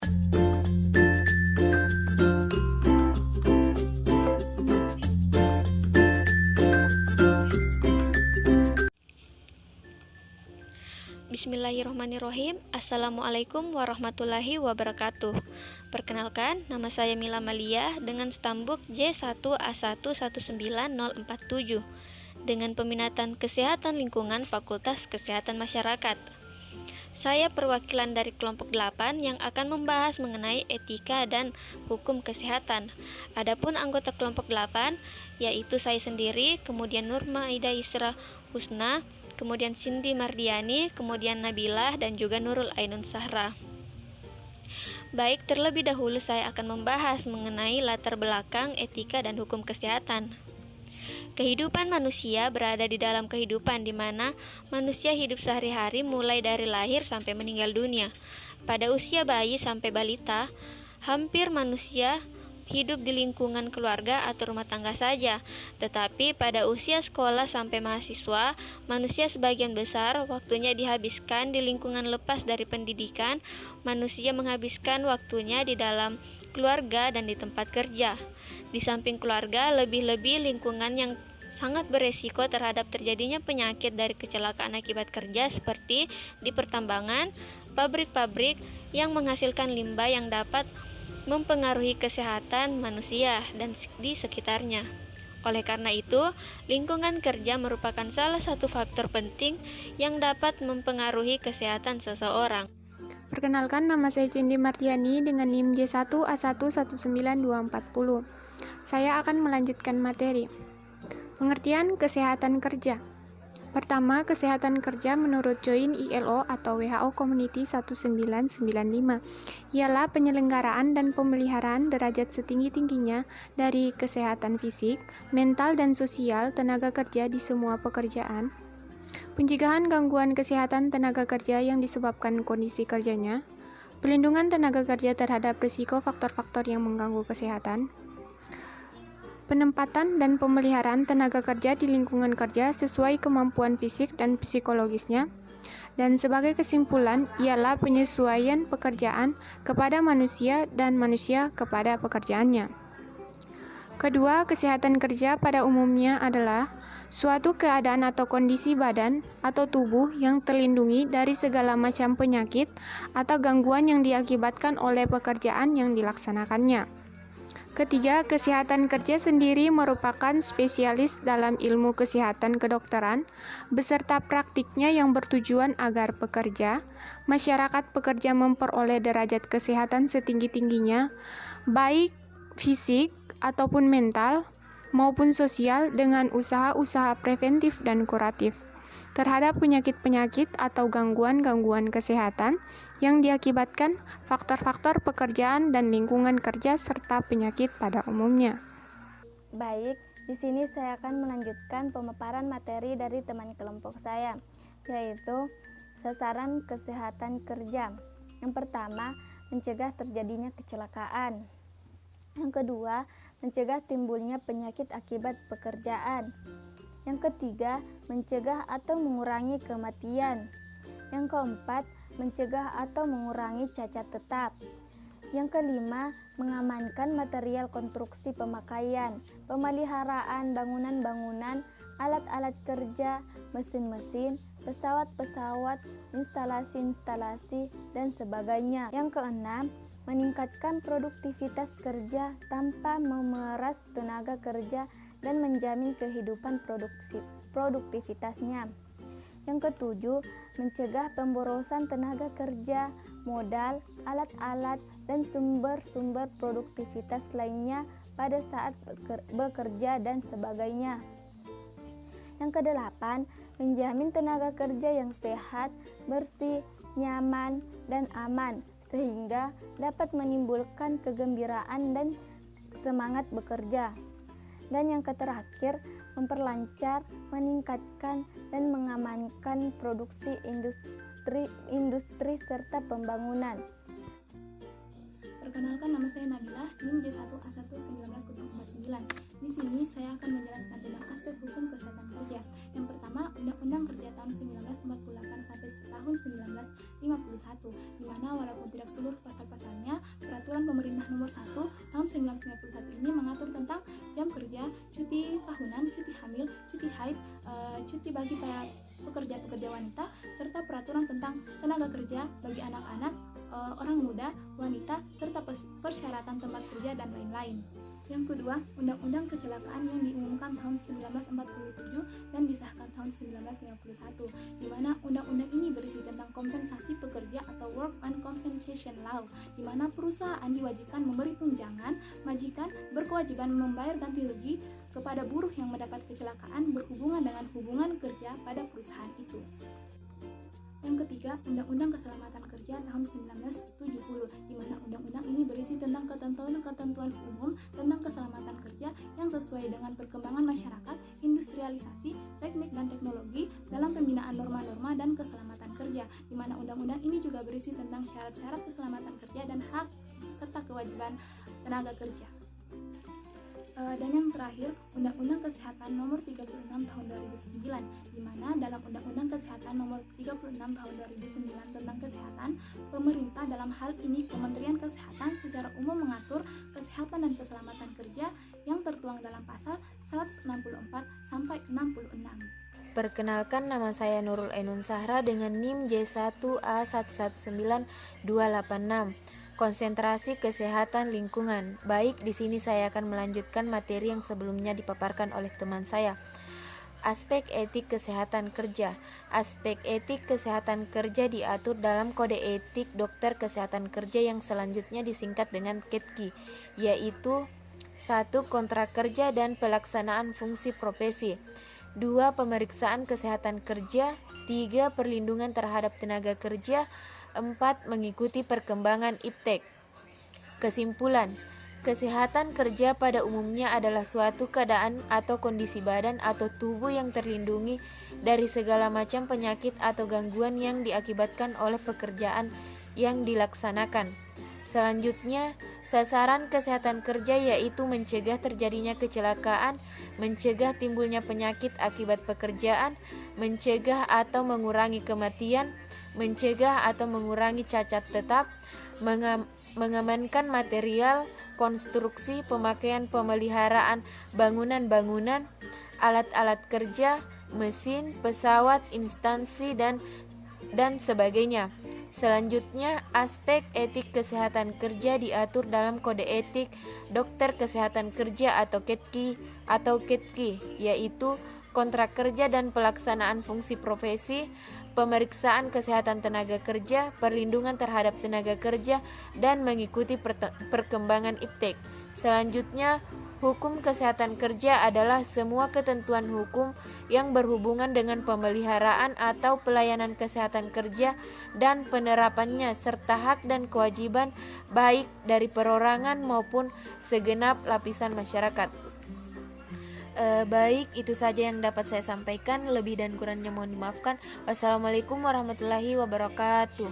Bismillahirrahmanirrahim. Assalamualaikum warahmatullahi wabarakatuh. Perkenalkan, nama saya Mila Malia dengan stambuk J1A119047 dengan peminatan Kesehatan Lingkungan Fakultas Kesehatan Masyarakat. Saya perwakilan dari kelompok 8 yang akan membahas mengenai etika dan hukum kesehatan. Adapun anggota kelompok 8 yaitu saya sendiri, kemudian Nurma Ida Isra Husna, kemudian Cindy Mardiani, kemudian Nabilah, dan juga Nurul Ainun Sahra. Baik, terlebih dahulu saya akan membahas mengenai latar belakang etika dan hukum kesehatan. Kehidupan manusia berada di dalam kehidupan di mana manusia hidup sehari-hari mulai dari lahir sampai meninggal dunia. Pada usia bayi sampai balita, hampir manusia hidup di lingkungan keluarga atau rumah tangga saja, tetapi pada usia sekolah sampai mahasiswa, manusia sebagian besar waktunya dihabiskan di lingkungan lepas dari pendidikan. Manusia menghabiskan waktunya di dalam keluarga dan di tempat kerja. Di samping keluarga, lebih-lebih lingkungan yang sangat beresiko terhadap terjadinya penyakit dari kecelakaan akibat kerja seperti di pertambangan, pabrik-pabrik yang menghasilkan limbah yang dapat mempengaruhi kesehatan manusia dan di sekitarnya. Oleh karena itu, lingkungan kerja merupakan salah satu faktor penting yang dapat mempengaruhi kesehatan seseorang. Perkenalkan, nama saya Cindy Mardiani dengan NIM J1A119240. Saya akan melanjutkan materi. Pengertian kesehatan kerja. Pertama, kesehatan kerja menurut Joint ILO atau WHO Community 1995 ialah penyelenggaraan dan pemeliharaan derajat setinggi-tingginya dari kesehatan fisik, mental, dan sosial tenaga kerja di semua pekerjaan, pencegahan gangguan kesehatan tenaga kerja yang disebabkan kondisi kerjanya, pelindungan tenaga kerja terhadap risiko faktor-faktor yang mengganggu kesehatan, penempatan dan pemeliharaan tenaga kerja di lingkungan kerja sesuai kemampuan fisik dan psikologisnya, dan sebagai kesimpulan ialah penyesuaian pekerjaan kepada manusia dan manusia kepada pekerjaannya. Kedua, kesehatan kerja pada umumnya adalah suatu keadaan atau kondisi badan atau tubuh yang terlindungi dari segala macam penyakit atau gangguan yang diakibatkan oleh pekerjaan yang dilaksanakannya. Ketiga, kesehatan kerja sendiri merupakan spesialis dalam ilmu kesehatan kedokteran, beserta praktiknya yang bertujuan agar pekerja, masyarakat pekerja memperoleh derajat kesehatan setinggi-tingginya, baik fisik ataupun mental, maupun sosial dengan usaha-usaha preventif dan kuratif terhadap penyakit-penyakit atau gangguan-gangguan kesehatan yang diakibatkan faktor-faktor pekerjaan dan lingkungan kerja serta penyakit pada umumnya. Baik, di sini saya akan melanjutkan pemaparan materi dari teman kelompok saya, yaitu sasaran kesehatan kerja. Yang pertama, mencegah terjadinya kecelakaan. Yang kedua, mencegah timbulnya penyakit akibat pekerjaan. Yang ketiga, mencegah atau mengurangi kematian. Yang keempat, mencegah atau mengurangi cacat tetap. Yang kelima, mengamankan material konstruksi pemakaian, pemeliharaan bangunan-bangunan, alat-alat kerja, mesin-mesin, pesawat-pesawat, instalasi-instalasi, dan sebagainya. Yang keenam, meningkatkan produktivitas kerja tanpa memeras tenaga kerja dan menjamin kehidupan produktivitasnya. Yang ketujuh, mencegah pemborosan tenaga kerja, modal, alat-alat, dan sumber-sumber produktivitas lainnya pada saat bekerja dan sebagainya. Yang kedelapan, menjamin tenaga kerja yang sehat, bersih, nyaman, dan aman, sehingga dapat menimbulkan kegembiraan dan semangat bekerja. Dan yang terakhir, memperlancar, meningkatkan, dan mengamankan produksi industri serta pembangunan. Perkenalkan, nama saya Nabilah, NIM J1A11949. Di sini saya akan menjelaskan tentang aspek hukum kesehatan kerja. Yang pertama, Undang-Undang Kerja tahun 1948 sampai tahun 1951, di mana walaupun tidak seluruh pasal-pasalnya, Pemerintah Nomor 1 tahun 1991 ini mengatur tentang jam kerja, cuti tahunan, cuti hamil, cuti haid, cuti bagi para pekerja-pekerja wanita, serta peraturan tentang tenaga kerja bagi anak-anak, orang muda, wanita, serta persyaratan tempat kerja dan lain-lain. Yang kedua, Undang-Undang Kecelakaan yang diumumkan tahun 1947 dan disahkan tahun 1951, di mana undang-undang ini berisi tentang kompensasi pekerja atau Work and Compensation Law, di mana perusahaan diwajibkan memberi tunjangan, majikan berkewajiban membayar ganti rugi kepada buruh yang mendapat kecelakaan berhubungan dengan hubungan kerja pada perusahaan itu. Yang ketiga, Undang-Undang Keselamatan Kerja tahun 1970, di mana undang-undang ini berisi tentang ketentuan-ketentuan umum tentang keselamatan kerja yang sesuai dengan perkembangan masyarakat, industrialisasi, teknik dan teknologi dalam pembinaan norma-norma dan keselamatan kerja, di mana undang-undang ini juga berisi tentang syarat-syarat keselamatan kerja dan hak serta kewajiban tenaga kerja. Dan yang terakhir, Undang-Undang Kesehatan Nomor 36 Tahun 2009, di mana dalam Undang-Undang Kesehatan Nomor 36 Tahun 2009 tentang kesehatan, pemerintah dalam hal ini Kementerian Kesehatan secara umum mengatur kesehatan dan keselamatan kerja yang tertuang dalam pasal 164 sampai 66. Perkenalkan, nama saya Nurul Ainun Zahra dengan NIM J1A119286. Konsentrasi kesehatan lingkungan. Baik, di sini saya akan melanjutkan materi yang sebelumnya dipaparkan oleh teman saya. Aspek etik kesehatan kerja. Aspek etik kesehatan kerja diatur dalam Kode Etik Dokter Kesehatan Kerja yang selanjutnya disingkat dengan KETKI, yaitu 1. Kontrak kerja dan pelaksanaan fungsi profesi. 2. Pemeriksaan kesehatan kerja. 3. Perlindungan terhadap tenaga kerja. 4. Mengikuti perkembangan iptek. Kesimpulan, kesehatan kerja pada umumnya adalah suatu keadaan atau kondisi badan atau tubuh yang terlindungi dari segala macam penyakit atau gangguan yang diakibatkan oleh pekerjaan yang dilaksanakan. Selanjutnya, sasaran kesehatan kerja yaitu mencegah terjadinya kecelakaan, mencegah timbulnya penyakit akibat pekerjaan, mencegah atau mengurangi kematian, mencegah atau mengurangi cacat tetap, mengamankan material, konstruksi, pemakaian pemeliharaan bangunan-bangunan, alat-alat kerja, mesin, pesawat, instansi, dan sebagainya. Selanjutnya, aspek etik kesehatan kerja diatur dalam Kode Etik Dokter Kesehatan Kerja atau KETKI, yaitu kontrak kerja dan pelaksanaan fungsi profesi, pemeriksaan kesehatan tenaga kerja, perlindungan terhadap tenaga kerja, dan mengikuti perkembangan iptek. Selanjutnya, hukum kesehatan kerja adalah semua ketentuan hukum yang berhubungan dengan pemeliharaan atau pelayanan kesehatan kerja dan penerapannya, serta hak dan kewajiban baik dari perorangan maupun segenap lapisan masyarakat. Baik, itu saja yang dapat saya sampaikan. Lebih dan kurangnya mohon dimaafkan. Wassalamualaikum warahmatullahi wabarakatuh.